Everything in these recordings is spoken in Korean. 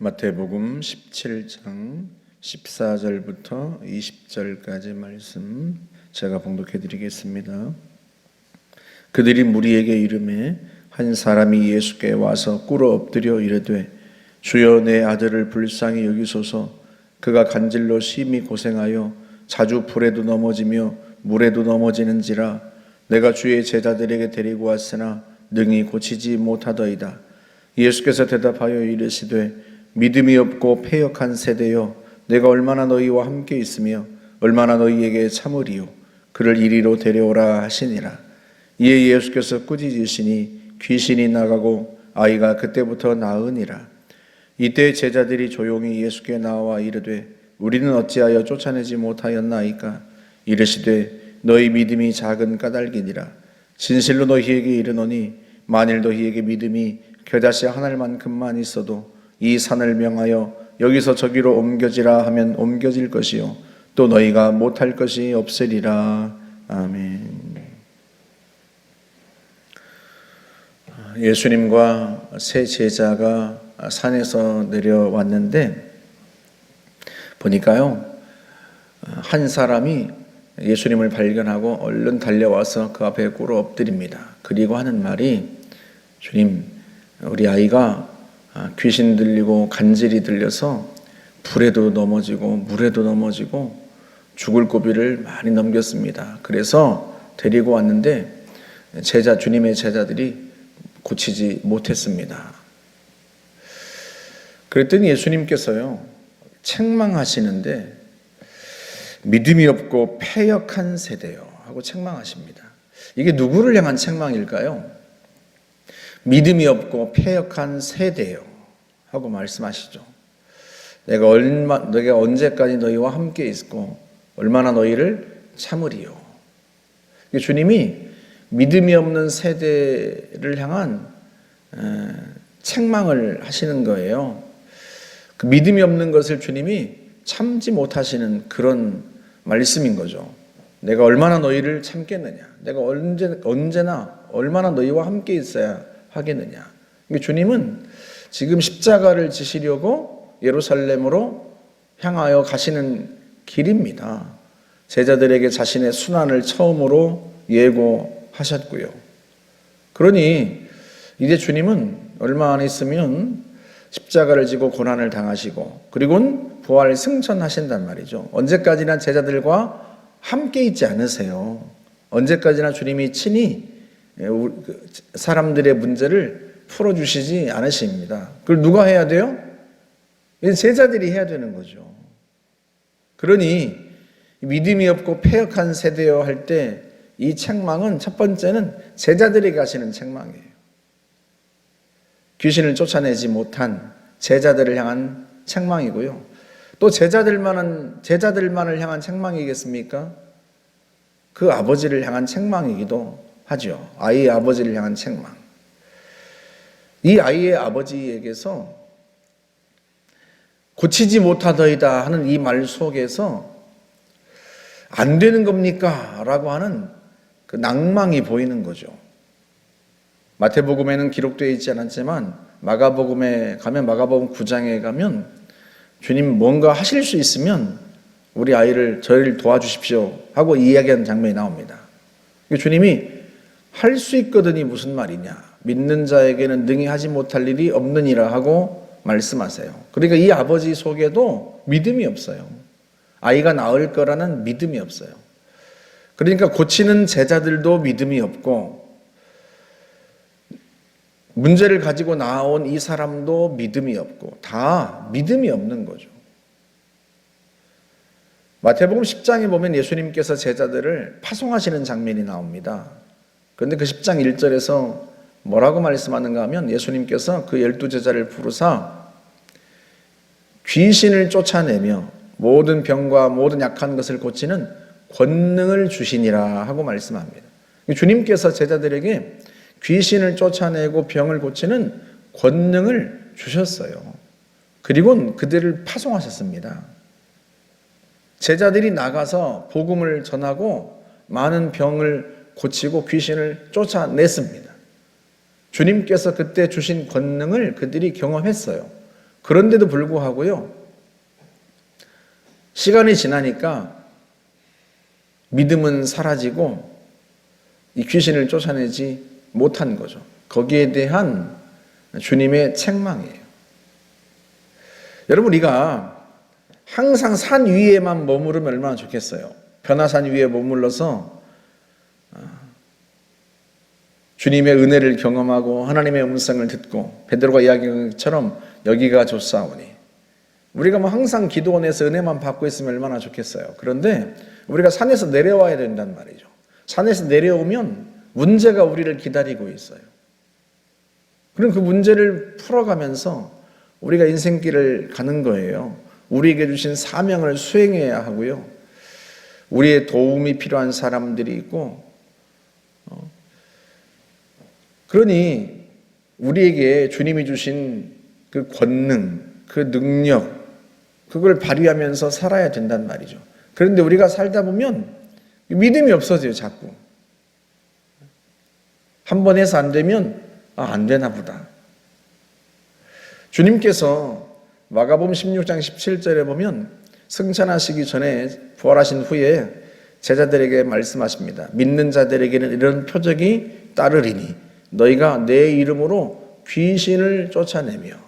마태복음 17장 14절부터 20절까지 말씀 제가 봉독해 드리겠습니다. 그들이 무리에게 이르매 한 사람이 예수께 와서 꿇어 엎드려 이르되 주여 내 아들을 불쌍히 여기소서. 그가 간질로 심히 고생하여 자주 불에도 넘어지며 물에도 넘어지는지라. 내가 주의 제자들에게 데리고 왔으나 능히 고치지 못하더이다. 예수께서 대답하여 이르시되 믿음이 없고 패역한 세대여, 내가 얼마나 너희와 함께 있으며 얼마나 너희에게 참으리요. 그를 이리로 데려오라 하시니라. 이에 예수께서 꾸짖으시니 귀신이 나가고 아이가 그때부터 나으니라. 이때 제자들이 조용히 예수께 나와 이르되 우리는 어찌하여 쫓아내지 못하였나이까. 이르시되 너희 믿음이 작은 까닭이니라. 진실로 너희에게 이르노니 만일 너희에게 믿음이 겨자씨 한 알만큼만 있어도 이 산을 명하여 여기서 저기로 옮겨지라 하면 옮겨질 것이요 또 너희가 못할 것이 없으리라. 아멘. 예수님과 세 제자가 산에서 내려왔는데 보니까요, 한 사람이 예수님을 발견하고 얼른 달려와서 그 앞에 꿇어 엎드립니다. 그리고 하는 말이, 주님, 우리 아이가 귀신 들리고 간질이 들려서 불에도 넘어지고 물에도 넘어지고 죽을 고비를 많이 넘겼습니다. 그래서 데리고 왔는데 주님의 제자들이 고치지 못했습니다. 그랬더니 예수님께서요, 책망하시는데 믿음이 없고 패역한 세대요 하고 책망하십니다. 이게 누구를 향한 책망일까요? 믿음이 없고 패역한 세대요 하고 말씀하시죠. 내가 언제까지 너희와 함께 있고 얼마나 너희를 참으리요. 주님이 믿음이 없는 세대를 향한 책망을 하시는 거예요. 그 믿음이 없는 것을 주님이 참지 못하시는 그런 말씀인 거죠. 내가 얼마나 너희를 참겠느냐, 내가 언제나 얼마나 너희와 함께 있어야 하겠느냐. 주님은 지금 십자가를 지시려고 예루살렘으로 향하여 가시는 길입니다. 제자들에게 자신의 순환을 처음으로 예고하셨고요. 그러니 이제 주님은 얼마 안 있으면 십자가를 지고 고난을 당하시고 그리고는 부활 승천하신단 말이죠. 언제까지나 제자들과 함께 있지 않으세요. 언제까지나 주님이 친히 사람들의 문제를 풀어주시지 않으십니다. 그걸 누가 해야 돼요? 제자들이 해야 되는 거죠. 그러니 믿음이 없고 패역한 세대여 할 때 이 책망은 첫 번째는 제자들에게 하시는 책망이에요. 귀신을 쫓아내지 못한 제자들을 향한 책망이고요. 또 제자들만을 향한 책망이겠습니까? 그 아버지를 향한 책망이기도 하죠. 아이의 아버지를 향한 책망. 이 아이의 아버지에게서 고치지 못하더이다 하는 이 말 속에서 안 되는 겁니까? 라고 하는 그 낭망이 보이는 거죠. 마태복음에는 기록되어 있지 않았지만 마가복음에 가면, 마가복음 9장에 가면 주님 뭔가 하실 수 있으면 우리 저희를 도와주십시오 하고 이야기하는 장면이 나옵니다. 주님이 할 수 있거든이 무슨 말이냐, 믿는 자에게는 능히 하지 못할 일이 없느니라 하고 말씀하세요. 그러니까 이 아버지 속에도 믿음이 없어요. 아이가 나을 거라는 믿음이 없어요. 그러니까 고치는 제자들도 믿음이 없고 문제를 가지고 나온 이 사람도 믿음이 없고 다 믿음이 없는 거죠. 마태복음 10장에 보면 예수님께서 제자들을 파송하시는 장면이 나옵니다. 그런데 그 10장 1절에서 뭐라고 말씀하는가 하면 예수님께서 그 12제자를 부르사 귀신을 쫓아내며 모든 병과 모든 약한 것을 고치는 권능을 주시니라 하고 말씀합니다. 주님께서 제자들에게 귀신을 쫓아내고 병을 고치는 권능을 주셨어요. 그리고 그들을 파송하셨습니다. 제자들이 나가서 복음을 전하고 많은 병을 고치고 귀신을 쫓아냈습니다. 주님께서 그때 주신 권능을 그들이 경험했어요. 그런데도 불구하고요, 시간이 지나니까 믿음은 사라지고 이 귀신을 쫓아내지 못한 거죠. 거기에 대한 주님의 책망이에요. 여러분, 우리가 항상 산 위에만 머무르면 얼마나 좋겠어요. 변화산 위에 머물러서 주님의 은혜를 경험하고 하나님의 음성을 듣고 베드로가 이야기한 것처럼 여기가 좋사오니, 우리가 뭐 항상 기도원에서 은혜만 받고 있으면 얼마나 좋겠어요. 그런데 우리가 산에서 내려와야 된단 말이죠. 산에서 내려오면 문제가 우리를 기다리고 있어요. 그럼 그 문제를 풀어가면서 우리가 인생길을 가는 거예요. 우리에게 주신 사명을 수행해야 하고요. 우리의 도움이 필요한 사람들이 있고, 그러니 우리에게 주님이 주신 그 권능, 그 능력, 그걸 발휘하면서 살아야 된단 말이죠. 그런데 우리가 살다 보면 믿음이 없어져요, 자꾸. 한 번 해서 안 되면 안 되나 보다. 주님께서 마가복음 16장 17절에 보면 승천하시기 전에 부활하신 후에 제자들에게 말씀하십니다. 믿는 자들에게는 이런 표적이 따르리니 너희가 내 이름으로 귀신을 쫓아내며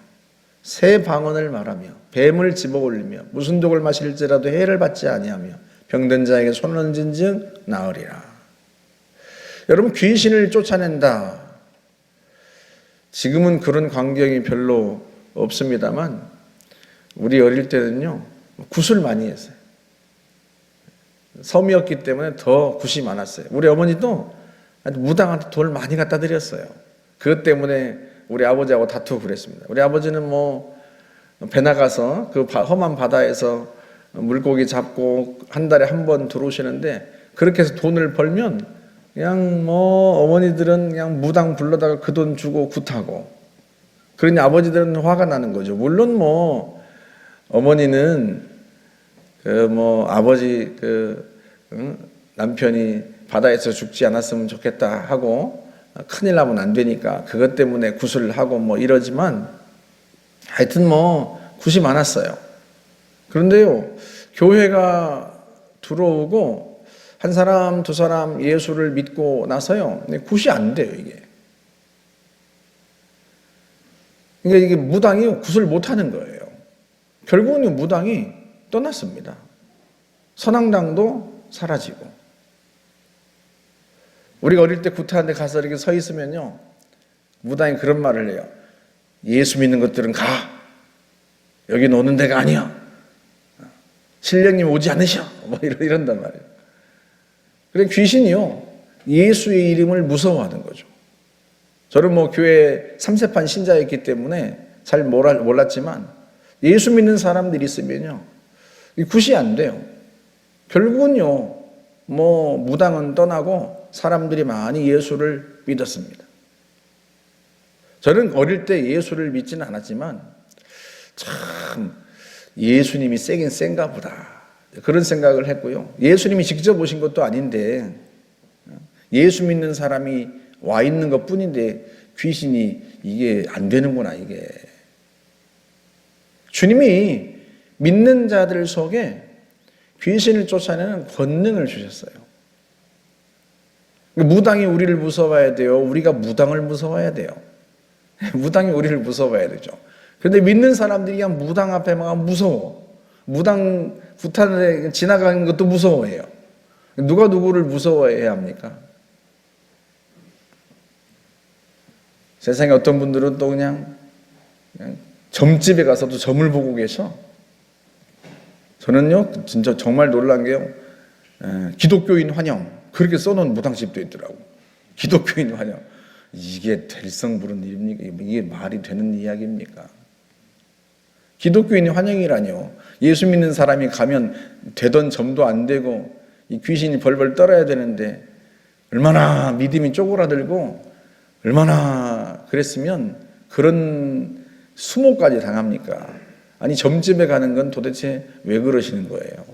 새 방언을 말하며 뱀을 집어올리며 무슨 독을 마실지라도 해를 받지 아니하며 병든 자에게 손을 얹은 즉 나으리라. 여러분, 귀신을 쫓아낸다. 지금은 그런 광경이 별로 없습니다만 우리 어릴 때는요, 굿을 많이 했어요. 섬이었기 때문에 더 굿이 많았어요. 우리 어머니도 무당한테 돈을 많이 갖다 드렸어요. 그것 때문에 우리 아버지하고 다투고 그랬습니다. 우리 아버지는 뭐 배 나가서 그 험한 바다에서 물고기 잡고 한 달에 한 번 들어오시는데, 그렇게 해서 돈을 벌면 그냥 뭐 어머니들은 그냥 무당 불러다가 그 돈 주고 굿하고, 그러니 아버지들은 화가 나는 거죠. 물론 뭐 어머니는 아버지 남편이 바다에서 죽지 않았으면 좋겠다 하고 큰일 나면 안 되니까 그것 때문에 굿을 하고 뭐 이러지만, 하여튼 뭐 굿이 많았어요. 그런데요, 교회가 들어오고 한 사람 두 사람 예수를 믿고 나서요, 굿이 안 돼요, 이게. 그러니까 이게 무당이 굿을 못 하는 거예요. 결국은 무당이 떠났습니다. 선앙당도 사라지고. 우리가 어릴 때 굿하는데 가서 이렇게 서 있으면요, 무당이 그런 말을 해요. 예수 믿는 것들은 가. 여긴 오는 데가 아니야. 신령님 오지 않으셔. 뭐 이런단 말이에요. 그래, 귀신이요, 예수의 이름을 무서워하는 거죠. 저는 뭐 교회 3세판 신자였기 때문에 잘 몰랐지만 예수 믿는 사람들이 있으면요, 굿이 안 돼요. 결국은요, 뭐 무당은 떠나고 사람들이 많이 예수를 믿었습니다. 저는 어릴 때 예수를 믿지는 않았지만 참 예수님이 세긴 센가 보다, 그런 생각을 했고요. 예수님이 직접 오신 것도 아닌데 예수 믿는 사람이 와 있는 것 뿐인데 귀신이 이게 안 되는구나, 이게. 주님이 믿는 자들 속에 귀신을 쫓아내는 권능을 주셨어요. 무당이 우리를 무서워해야 돼요? 우리가 무당을 무서워해야 돼요? 무당이 우리를 무서워해야 되죠. 그런데 믿는 사람들이 그냥 무당 앞에 막 무서워. 무당 구탄에 지나가는 것도 무서워해요. 누가 누구를 무서워해야 합니까? 세상에 어떤 분들은 또 그냥 점집에 가서도 점을 보고 계셔. 저는요, 진짜 정말 놀란 게요, 기독교인 환영 그렇게 써놓은 무당집도 있더라고. 기독교인 환영. 이게 될성 부른 일입니까? 이게 말이 되는 이야기입니까? 기독교인 환영이라뇨. 예수 믿는 사람이 가면 되던 점도 안 되고 이 귀신이 벌벌 떨어야 되는데 얼마나 믿음이 쪼그라들고 얼마나 그랬으면 그런 수모까지 당합니까? 아니, 점집에 가는 건 도대체 왜 그러시는 거예요?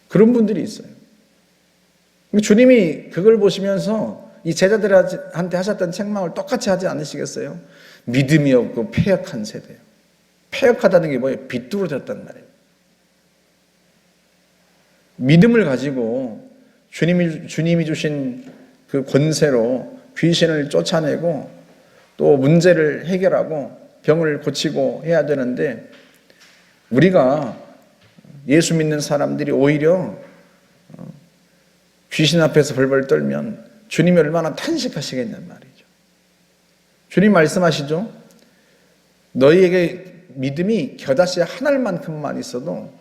그런 분들이 있어요. 주님이 그걸 보시면서 이 제자들한테 하셨던 책망을 똑같이 하지 않으시겠어요? 믿음이 없고 패역한 세대예요. 패역하다는 게 뭐예요? 비뚤어졌단 말이에요. 믿음을 가지고 주님이 주신 그 권세로 귀신을 쫓아내고 또 문제를 해결하고 병을 고치고 해야 되는데, 우리가 예수 믿는 사람들이 오히려 귀신 앞에서 벌벌 떨면 주님이 얼마나 탄식하시겠냔 말이죠. 주님 말씀하시죠. 너희에게 믿음이 겨자씨 한 알만큼만 있어도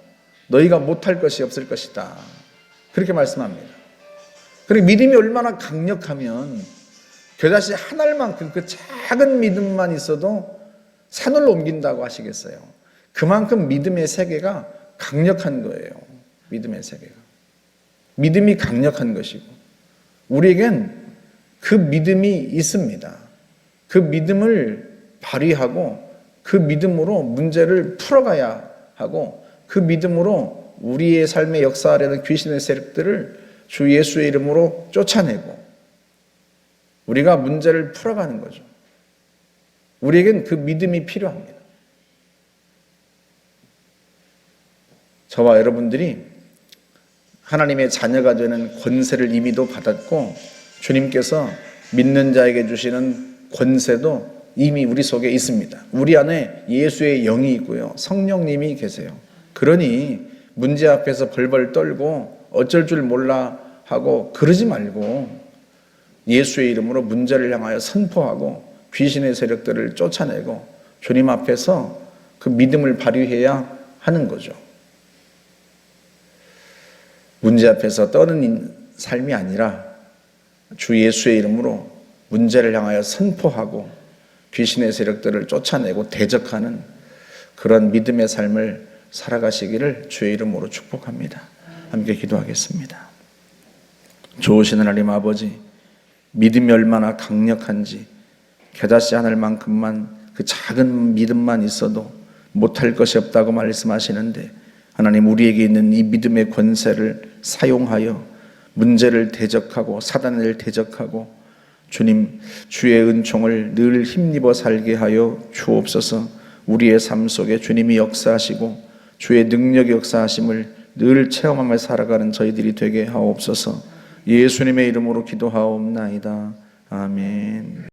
너희가 못할 것이 없을 것이다. 그렇게 말씀합니다. 그리고 믿음이 얼마나 강력하면 겨자씨 한 알만큼 그 작은 믿음만 있어도 산을 옮긴다고 하시겠어요. 그만큼 믿음의 세계가 강력한 거예요. 믿음의 세계가. 믿음이 강력한 것이고, 우리에겐 그 믿음이 있습니다. 그 믿음을 발휘하고 그 믿음으로 문제를 풀어가야 하고, 그 믿음으로 우리의 삶의 역사하려는 귀신의 세력들을 주 예수의 이름으로 쫓아내고 우리가 문제를 풀어가는 거죠. 우리에겐 그 믿음이 필요합니다. 저와 여러분들이 하나님의 자녀가 되는 권세를 이미도 받았고, 주님께서 믿는 자에게 주시는 권세도 이미 우리 속에 있습니다. 우리 안에 예수의 영이 있고요, 성령님이 계세요. 그러니 문제 앞에서 벌벌 떨고 어쩔 줄 몰라 하고 그러지 말고 예수의 이름으로 문제를 향하여 선포하고 귀신의 세력들을 쫓아내고 주님 앞에서 그 믿음을 발휘해야 하는 거죠. 문제 앞에서 떠는 삶이 아니라 주 예수의 이름으로 문제를 향하여 선포하고 귀신의 세력들을 쫓아내고 대적하는 그런 믿음의 삶을 살아가시기를 주의 이름으로 축복합니다. 함께 기도하겠습니다. 좋으신 하나님 아버지, 믿음이 얼마나 강력한지 겨자씨 하늘만큼만 그 작은 믿음만 있어도 못할 것이 없다고 말씀하시는데, 하나님 우리에게 있는 이 믿음의 권세를 사용하여 문제를 대적하고 사단을 대적하고 주님 주의 은총을 늘 힘입어 살게 하여 주옵소서. 우리의 삶 속에 주님이 역사하시고 주의 능력의 역사하심을 늘 체험하며 살아가는 저희들이 되게 하옵소서. 예수님의 이름으로 기도하옵나이다. 아멘.